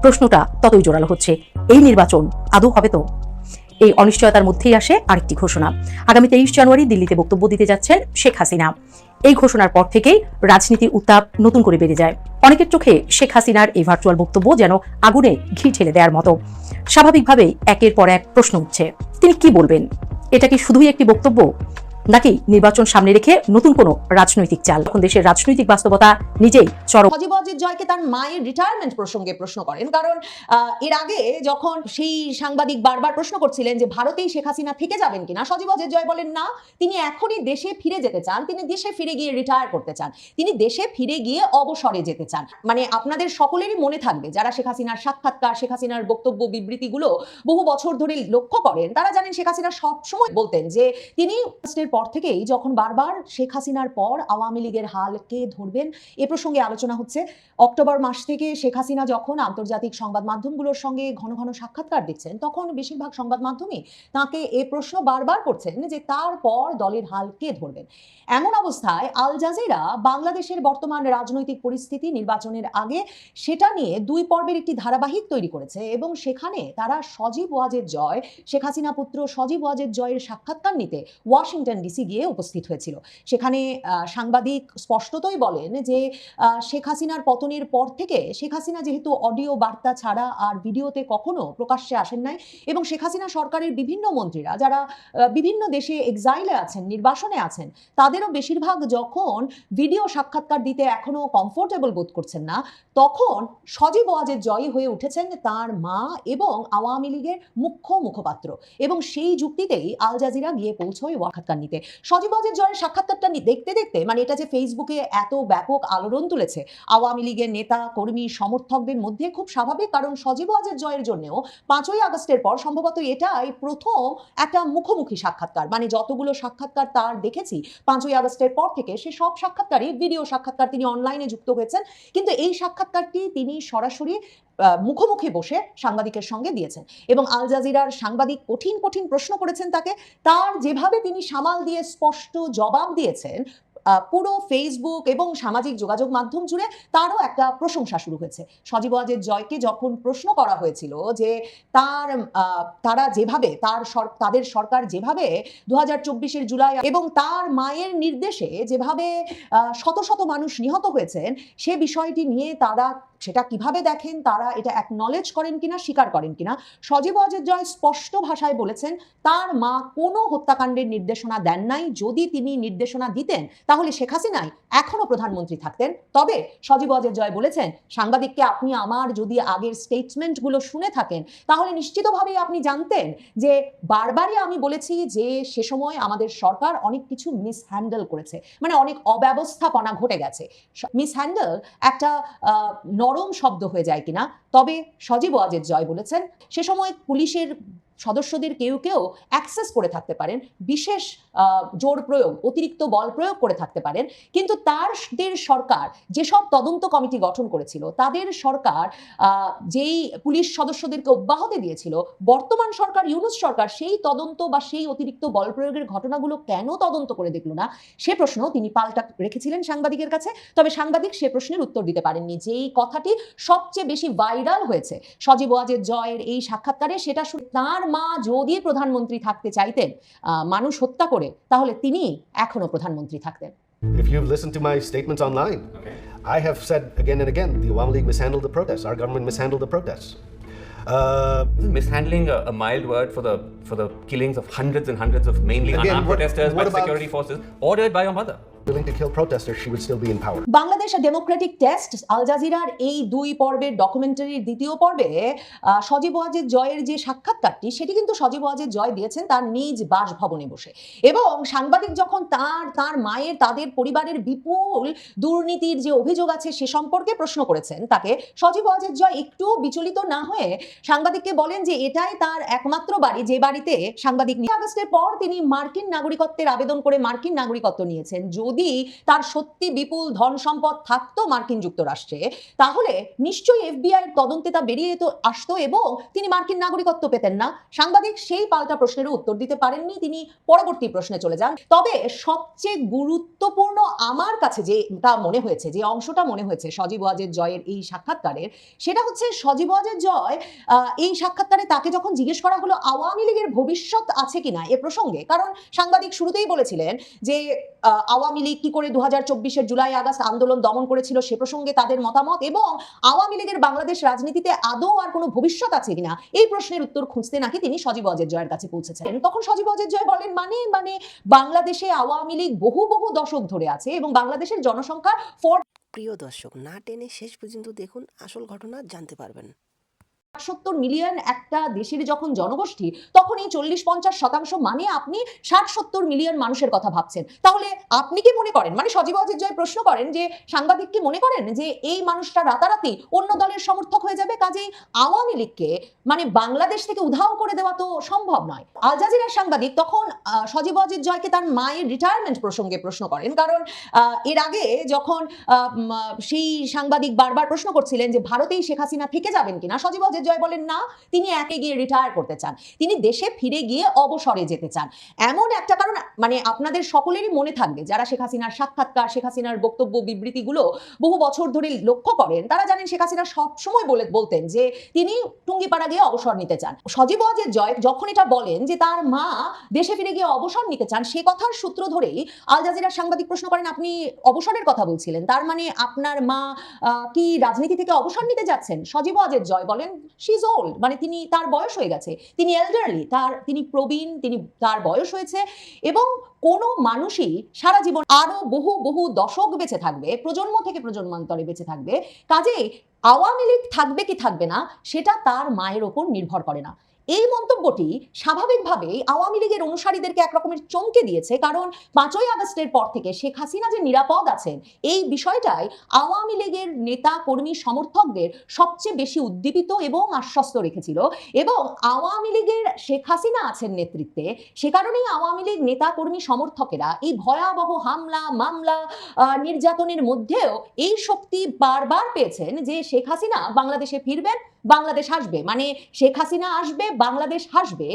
প্রশ্নটা ততই জোরালো হচ্ছে, এই নির্বাচন আদৌ হবে তো? এই অনিশ্চয়তার মধ্যেই আসে আরেকটি ঘোষণা। আগামী 23 জানুয়ারি দিল্লিতে বক্তব্য দিতে যাচ্ছেন শেখ হাসিনা। এই ঘোষণার পর থেকেই রাজনীতির উত্তাপ নতুন করে বেড়ে যায়। অনেকের চোখে শেখ হাসিনার এই ভার্চুয়াল বক্তব্য যেন আগুনে ঘি ঢেলে দেওয়ার মতো। স্বাভাবিকভাবেই একের পর এক প্রশ্ন উঠছে, তিনি কি বলবেন? এটা কি শুধুই একটি বক্তব্য, নাকি নির্বাচন সামনে রেখে নতুন কোনো রাজনৈতিক চাল? এখন দেশের রাজনৈতিক বাস্তবতা নিজেই চরম। সজীব ওয়াজেদ জয়কে তার মায়ের রিটায়ারমেন্ট প্রসঙ্গে প্রশ্ন করেন, কারণ এর আগে যখন সেই সাংবাদিক বারবার প্রশ্ন করছিলেন যে ভারতেই শেখ হাসিনা থেকে যাবেন কিনা, সজীব ওয়াজেদ জয় বলেন না, তিনি এখনই দেশে ফিরে যেতে চান, তিনি দেশে ফিরে গিয়ে রিটায়ার করতে চান, তিনি দেশে ফিরে গিয়ে অবসরে যেতে চান। মানে আপনাদের সকলেরই মনে থাকবে, যারা শেখ হাসিনার সাক্ষাৎকার, শেখ হাসিনার বক্তব্য বিবৃতিগুলো বহু বছর ধরে লক্ষ্য করেন, তারা জানেন শেখ হাসিনা সবসময় বলতেন যে তিনি পর থেকেই যখন বারবার শেখ হাসিনার পর আওয়ামী লীগের হাল কে ধরবেন এ প্রসঙ্গে আলোচনা হচ্ছে, অক্টোবর মাস থেকে শেখ হাসিনা যখন আন্তর্জাতিক সংবাদ মাধ্যমগুলোর সঙ্গে ঘন ঘন সাক্ষাৎকার দিচ্ছেন, তখন বেশিরভাগ সংবাদ মাধ্যমে তাকে এ প্রশ্ন বারবার করছেন যে তারপর দলের হাল কে ধরবেন। এমন অবস্থায় আল জাজিরা বাংলাদেশের বর্তমান রাজনৈতিক পরিস্থিতি, নির্বাচনের আগে, সেটা নিয়ে 2 পর্বের একটি ধারাবাহিক তৈরি করেছে এবং সেখানে তারা সজীব ওয়াজেদ জয়, শেখ হাসিনা পুত্র সজীব ওয়াজেদ জয়ের সাক্ষাৎকার নিতে ওয়াশিংটন ডিসি গিয়ে উপস্থিত হয়েছিল। সেখানে সাংবাদিক স্পষ্টতই বলেন যে শেখ হাসিনার পতনের পর থেকে শেখ হাসিনা যেহেতু অডিও বার্তা ছাড়া আর ভিডিওতে কখনো প্রকাশ্যে আসেন নাই, এবং শেখ হাসিনা সরকারের বিভিন্ন মন্ত্রীরা যারা বিভিন্ন দেশে এক্সাইলে আছেন, নির্বাসনে আছেন, তাদেরও বেশিরভাগ যখন ভিডিও সাক্ষাৎকার দিতে এখনো কমফোর্টেবল বোধ করছেন না, তখন সজীব ওয়াজেদ জয় হয়ে উঠেছেন তার মা এবং আওয়ামী লীগের মুখ্য মুখপাত্র, এবং সেই যুক্তিতেই আল জাজিরা গিয়ে পৌঁছয় সাক্ষাৎকার নিতে। সজীব ওয়াজেদ জয়ের সাক্ষাৎকারটা দেখতে দেখতে, মানে এটা যে ফেসবুকে এত ব্যাপক আলোড়ন তুলেছে আওয়ামী লীগের নেতা কর্মী সমর্থকদের মধ্যে, খুব স্বাভাবিক, কারণ সজীব ওয়াজেদ জয়ের জন্যও 5ই আগস্টের পর সম্ভবত এটাই প্রথম একটা মুখোমুখি সাক্ষাৎকার। মানে যতগুলো সাক্ষাৎকার তার দেখেছি 5ই আগস্টের পর থেকে, সে সব সাক্ষাৎকারই ভিডিও সাক্ষাৎকার, তিনি অনলাইনে যুক্ত হয়েছেন, কিন্তু এই সাক্ষাৎকারটি তিনি সরাসরি মুখোমুখি বসে সাংবাদিকের সঙ্গে দিয়েছেন। এবং আল জাজিরার সাংবাদিক কঠিন কঠিন প্রশ্ন করেছেন তাকে, তার যেভাবে তিনি সামাল দিয়ে স্পষ্ট জবাব দিয়েছেন, পুরো ফেসবুক এবং সামাজিক যোগাযোগ মাধ্যম জুড়ে তারও একটা প্রশংসা শুরু হয়েছে। সজীব ওয়াজেদ জয়কে যখন প্রশ্ন করা হয়েছিল যে তারা যেভাবে তাদের সরকার যেভাবে 2024-এর জুলাই এবং তার মায়ের নির্দেশে যেভাবে শত শত মানুষ নিহত হয়েছেন, সে বিষয়টি নিয়ে তারা সেটা কিভাবে দেখেন, তারা এটা অ্যাকনলেজ করেন কিনা, স্বীকার করেন কিনা, সজীব ওয়াজেদ জয় স্পষ্ট ভাষায় বলেছেন তার মা কোনো হত্যাকাণ্ডের নির্দেশনা দেন নাই। যদি তিনি নির্দেশনা দিতেন তাহলে শেখ হাসিনাই এখনো প্রধানমন্ত্রী থাকতেন। তবে সজীব ওয়াজেদ জয় বলেছেন, সাংবাদিককে আপনি আমার যদি আগের স্টেটমেন্টগুলো শুনে থাকেন তাহলে নিশ্চিতভাবেই আপনি জানতেন যে বারবারই আমি বলেছি যে সে সময় আমাদের সরকার অনেক কিছু মিসহ্যান্ডেল করেছে, মানে অনেক অব্যবস্থাপনা ঘটে গেছে। মিসহ্যান্ডেল একটা নরম শব্দ হয়ে যায় কিনা, তবে সজীব ওয়াজেদ জয় বলেছেন সে সময় পুলিশের সদস্যদের কেউ কেউ অ্যাক্সেস করে থাকতে পারেন, বিশেষ জোর প্রয়োগ, অতিরিক্ত বল প্রয়োগ করে থাকতে পারেন, কিন্তু তাদের সরকার যেসব তদন্ত কমিটি গঠন করেছিল, তাদের সরকার যেই পুলিশ সদস্যদেরকে অব্যাহতি দিয়েছিল, বর্তমান সরকার ইউনূস সরকার সেই তদন্ত বা সেই অতিরিক্ত বল প্রয়োগের ঘটনাগুলো কেন তদন্ত করে দেখলো না, সে প্রশ্ন তিনি পাল্টা রেখেছিলেন সাংবাদিকের কাছে। তবে সাংবাদিক সে প্রশ্নের উত্তর দিতে পারেননি। যেই কথাটি সবচেয়ে বেশি ভাইরাল হয়েছে সজীব ওয়াজেদ জয়ের এই সাক্ষাৎকারে, সেটা তার মা যদি প্রধানমন্ত্রী থাকতে চাইতেন মানুষ হত্যা করে, তাহলে তিনি এখনো প্রধানমন্ত্রী থাকতেন। If you've listened to my statements online, I have said again and again the Awami League mishandled the protests. Our government mishandled the protests. Mishandling a mild word for the killings of hundreds and hundreds of mainly unarmed protesters by security forces ordered by your mother. Willing to kill protesters, she would still be in power. Bangladesh democratic test, আল জাজিরার এই 2 পর্বের ডকুমেন্টারির দ্বিতীয় পর্বে সজীব ওয়াজেদ জয়ের যে সাক্ষাৎকারটি, সেটি কিন্তু সজীব ওয়াজেদ জয় দিয়েছেন তার নিজ বাসভবনে বসে, এবং সাংবাদিক যখন তার মায়ের, তাদের পরিবারের বিপুল দুর্নীতির যে অভিযোগ আছে সে সম্পর্কে প্রশ্ন করেছেন তাকে, সজীব ওয়াজেদ জয় একটু বিচলিত না হয়ে সাংবাদিককে বলেন যে এটাই তার একমাত্র বাড়ি যে বাড়িতে সাংবাদিক আগস্টের পর তিনি মার্কিন নাগরিকত্বের আবেদন করে মার্কিন নাগরিকত্ব নিয়েছেন। যদি তার সত্যি বিপুল ধন সম্পদ থাকতো মার্কিন যুক্তরাষ্ট্রে, তাহলে নিশ্চয়ই এফবিআই এর তদন্তে তা বেরিয়ে আসতো এবং তিনি মার্কিন নাগরিকত্ব পেতেন না। সাংবাদিক সেই পাল্টা প্রশ্নেরও উত্তর দিতে পারেননি, তিনি পরবর্তী প্রশ্নে চলে যান। তবে সবচেয়ে গুরুত্বপূর্ণ আমার কাছে যেটা মনে হয়েছে, যে অংশটা মনে হয়েছে সজীব ওয়াজেদ জয়ের এই সাক্ষাৎকারের, সেটা হচ্ছে সজীব ওয়াজেদ জয় এই সাক্ষাৎকারে তাকে যখন জিজ্ঞেস করা হলো আওয়ামী লীগের ভবিষ্যৎ আছে কিনা এ প্রসঙ্গে, কারণ সাংবাদিক শুরুতেই বলেছিলেন যে আওয়ামী লীগ কি করে 2024-এর জুলাই আগস্ট আন্দোলন দমন করেছিল সে প্রসঙ্গে তাদের মতামত, এবং আওয়ামী লীগের বাংলাদেশ রাজনীতিতে আদৌ আর কোনো ভবিষ্যৎ আছে কিনা এই প্রশ্নের উত্তর খুঁজতে নাকি তিনি সজীব ওয়াজেদ জয়ের কাছে পৌঁছেছেন। তখন সজীব ওয়াজেদ জয় বলেন মানে বাংলাদেশে আওয়ামী লীগ বহু দশক ধরে আছে এবং বাংলাদেশের জনসংখ্যা প্রিয় দর্শক, না টেনে শেষ পর্যন্ত দেখুন, আসল ঘটনা জানতে পারবেন। 70 মিলিয়ন একটা দেশের যখন জনগোষ্ঠী, তখন এই 40-50% মানে আপনি 60-70 মিলিয়ন মানুষের কথা ভাবছেন। তাহলে আপনি কি মনে করেন, মানে সজীব ওয়াজেদ জয় প্রশ্ন করেন যে সাংবাদিক কি মনে করেন যে এই মানুষটা রাতারাতি অন্য দলের সমর্থক হয়ে যাবে? কাজেই আওয়ামী লীগকে মানে বাংলাদেশ থেকে উধাও করে দেওয়া তো সম্ভব নয়। আল জাজিরার সাংবাদিক তখন সজীব ওয়াজেদ জয়কে তার মায়ের রিটায়ারমেন্ট প্রসঙ্গে প্রশ্ন করেন, কারণ এর আগে যখন সেই সাংবাদিক বারবার প্রশ্ন করছিলেন যে ভারতেই শেখ হাসিনা থেকে যাবেন কিনা, সজীব ওয়াজেদ জয় বলেন না, তিনি একে গিয়ে রিটায়ার করতে চান, তিনি দেশে ফিরে গিয়ে অবসরে যেতে চান। এমন একটা কারণ মানে আপনাদের সকলেরই মনে থাকবে, যারা শেখ হাসিনার সাক্ষাৎকার, শেখ হাসিনার বক্তব্য বিবৃতিগুলো বহু বছর ধরে লক্ষ্য করেন, তারা জানেন শেখ হাসিনা সবসময় বলতেন যে তিনি টুঙ্গিপাড়া গিয়ে অবসর নিতে চান। সজীব ওয়াজেদ জয় যখন এটা বলেন যে তার মা দেশে ফিরে গিয়ে অবসর নিতে চান, সে কথার সূত্র ধরেই আল জাজিরার সাংবাদিক প্রশ্ন করেন আপনি অবসরের কথা বলছিলেন, তার মানে আপনার মা কি রাজনীতি থেকে অবসর নিতে যাচ্ছেন? সজীব ওয়াজেদ জয় বলেন শি ইজ ওল্ড, মানে তিনি, তার বয়স হয়ে গেছে, তিনি এল্ডারলি, তিনি প্রবীণ, তার বয়স হয়েছে এবং কোনো মানুষই সারা জীবন আরো বহু দশক বেঁচে থাকবে, প্রজন্ম থেকে প্রজন্মান্তরে বেঁচে থাকবে। কাজেই আওয়ামী লীগ থাকবে কি থাকবে না সেটা তার মায়ের ওপর নির্ভর করে না। এই মন্তব্যটি স্বাভাবিকভাবেই আওয়ামী লীগের অনুসারীদেরকে একরকমের চমকে দিয়েছে, কারণ 5ই আগস্টের পর থেকে শেখ হাসিনা যে নিরাপদ আছেন এই বিষয়টাই আওয়ামী লীগের নেতা কর্মী সমর্থকদের সবচেয়ে বেশি উদ্দীপিত এবং আশ্বস্ত রেখেছিল, এবং আওয়ামী লীগের শেখ হাসিনা আছেন নেতৃত্বে, সে কারণেই আওয়ামী লীগ নেতা কর্মী সমর্থকেরা এই ভয়াবহ হামলা মামলা নির্যাতনের মধ্যেও এই শক্তি বারবার পেয়েছেন যে শেখ হাসিনা বাংলাদেশে ফিরবেন, বাংলাদেশ আসবে, মানে শেখ হাসিনা আসবে, বাংলাদেশ হাসবে,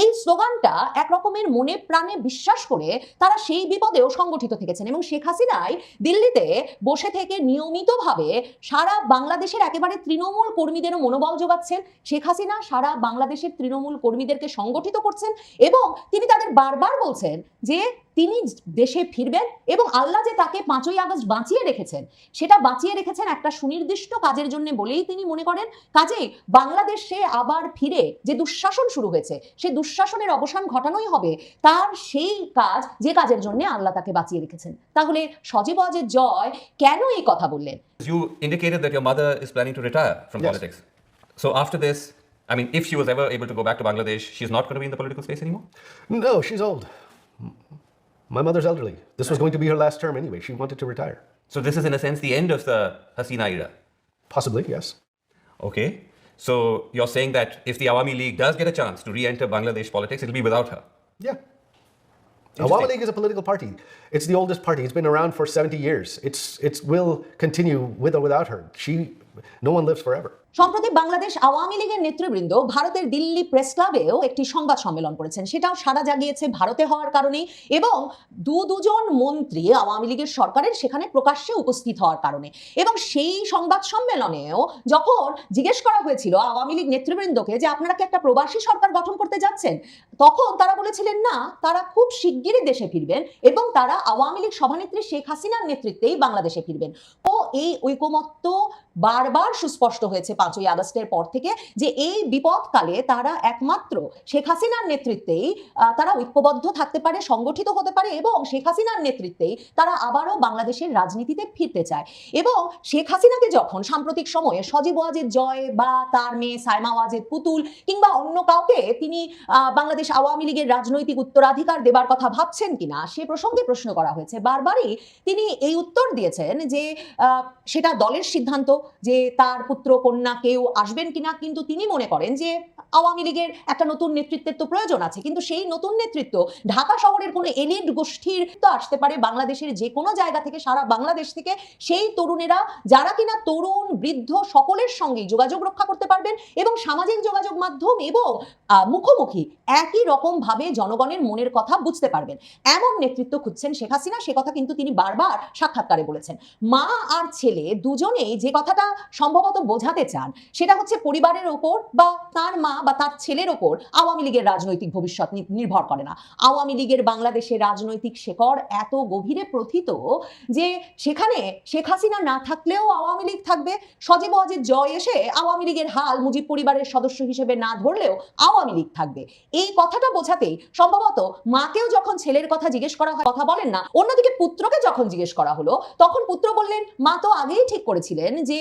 এই স্লোগানটা একরকমের মনে প্রাণে বিশ্বাস করে তারা সেই বিপদেও সংগঠিত থেকেছেন। এবং শেখ হাসিনাই দিল্লিতে বসে থেকে নিয়মিতভাবে সারা বাংলাদেশের একেবারে তৃণমূল কর্মীদেরও মনোবল যোগাচ্ছেন। শেখ হাসিনা সারা বাংলাদেশের তৃণমূল কর্মীদেরকে সংগঠিত করছেন এবং তিনি তাদের বারবার বলছেন যে তিনি দেশে ফিরবেন এবং আল্লাহ যে তাকে 5ই আগস্ট বাঁচিয়ে রেখেছেন, সেটা বাঁচিয়ে রেখেছেন একটা সুনির্দিষ্ট কাজের জন্য বলেই তিনি মনে করেন। কাজেই বাংলাদেশে আবার ফিরে যে দুঃশাসন শুরু হয়েছে, সেই দুঃশাসনের অবসান ঘটানোই হবে তার সেই কাজ, যে কাজের জন্য আল্লাহ তাকে বাঁচিয়ে রেখেছেন। তাহলে সজীব ওয়াজেদ জয় কেন এই কথা বললেন? You indicated that your mother is planning to retire from Yes. politics. So after this, I mean, if she was ever able to go back to Bangladesh, she's not going to be in the political space anymore? No, she's old. My mother's elderly. This was going to be her last term anyway. She wanted to retire. So this is in a sense the end of the Hasina era. Possibly, yes. Okay. So you're saying that if the Awami League does get a chance to re-enter Bangladesh politics, it'll be without her. Yeah. Awami League is a political party. It's the oldest party. It's been around for 70 years. It will continue with or without her. No one lives forever. সম্প্রতি বাংলাদেশ আওয়ামী লীগের নেতৃবৃন্দ ভারতের Delhi press ক্লাবেও একটি সংবাদ সম্মেলন করেছেন, সেটাও সাড়া জাগিয়েছে ভারতে হওয়ার কারণে এবং দুজন মন্ত্রী আওয়ামী লীগের সরকারের সেখানে প্রকাশ্যে উপস্থিত হওয়ার কারণে। এবং সেই সংবাদ সম্মেলনেও যখন জিজ্ঞেস করা হয়েছিল আওয়ামী লীগ নেতৃবৃন্দকে যে আপনারা কি একটা প্রবাসী সরকার গঠন করতে যাচ্ছেন, তখন তারা বলেছিলেন না, তারা খুব শিগগিরই দেশে ফিরবেন এবং তারা আওয়ামী লীগ সভানেত্রী শেখ হাসিনার নেতৃত্বেই বাংলাদেশে ফিরবেন। ও এই ঐকমত্য বারবার সুস্পষ্ট হয়েছে 5ই আগস্টের পর থেকে, যে এই বিপদকালে তারা একমাত্র শেখ হাসিনার নেতৃত্বেই তারা ঐক্যবদ্ধ থাকতে পারে, সংগঠিত হতে পারে এবং শেখ হাসিনার নেতৃত্বেই তারা আবারও বাংলাদেশের রাজনীতিতে ফিরতে চায়। এবং শেখ হাসিনাকে যখন সাম্প্রতিক সময়ে সজীব ওয়াজেদ জয় বা তার মেয়ে সাইমা ওয়াজেদ পুতুল কিংবা অন্য কাউকে তিনি বাংলাদেশ আওয়ামী লীগের রাজনৈতিক উত্তরাধিকার দেবার কথা ভাবছেন কিনা সে প্রসঙ্গে প্রশ্ন করা হয়েছে, বারবারই তিনি এই উত্তর দিয়েছেন যে সেটা দলের সিদ্ধান্ত, যে তার পুত্র কন্যা কেউ আসবেন কিনা, কিন্তু তিনি মনে করেন যে আওয়ামী লীগের একটা নতুন নেতৃত্বের তো প্রয়োজন আছে, কিন্তু সেই নতুন নেতৃত্ব ঢাকা শহরের কোনো এলিট গোষ্ঠীর তো আসতে পারে বাংলাদেশের যে কোনো জায়গা থেকে, সারা বাংলাদেশ থেকে সেই তরুণেরা যারা কিনা তরুণ বৃদ্ধ সকলের সঙ্গেই যোগাযোগ রক্ষা করতে পারবেন এবং সামাজিক যোগাযোগ মাধ্যম এবং মুখোমুখি একই রকম ভাবে জনগণের মনের কথা বুঝতে পারবেন, এমন নেতৃত্ব খুঁজছেন শেখ হাসিনা। সে কথা কিন্তু তিনি বারবার সাক্ষাৎকারে বলেছেন। মা আর ছেলে দুজনেই যে কথাটা সম্ভবত বোঝাতে চান সেটা হচ্ছে পরিবারের ওপর বা তার মা বা তার ছেলের ওপর আওয়ামী লীগের রাজনৈতিক ভবিষ্যৎ নির্ভর করে না। আওয়ামী লীগের বাংলাদেশের রাজনৈতিক শেকড় এত গভীরে প্রথিত যে সেখানে শেখ হাসিনা না থাকলেও আওয়ামী লীগ থাকবে। সজীব ওয়াজেদ জয় এসে আওয়ামী লীগের হাল মুজিব পরিবারের সদস্য হিসেবে না ধরলেও আওয়ামী লীগ থাকবে। এই কথাটা বোঝাতেই সম্ভবত মাকেও যখন ছেলের কথা জিজ্ঞেস করা হয় কথা বলেন না, অন্যদিকে পুত্রকে যখন জিজ্ঞেস করা হলো তখন পুত্র বললেন মা তো আগেই ঠিক করেছিলেন যে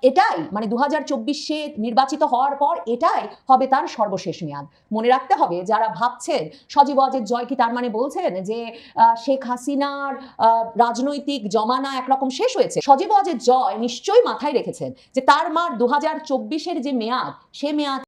এটাই মানে 2024-এ নির্বাচিত হওয়ার পর এটাই হবে তার সর্বশেষ মেয়াদ। মনে রাখতে হবে, যারা ভাবছেন সজীব ওয়াজেদ জয় কি তার মানে বলছেন যে শেখ হাসিনার রাজনৈতিক জমানা একরকম শেষ হয়েছে, সজীব ওয়াজেদ জয় নিশ্চয়ই মাথায় রেখেছেন যে তার মার 2024-এর যে মেয়াদ, সে মেয়াদ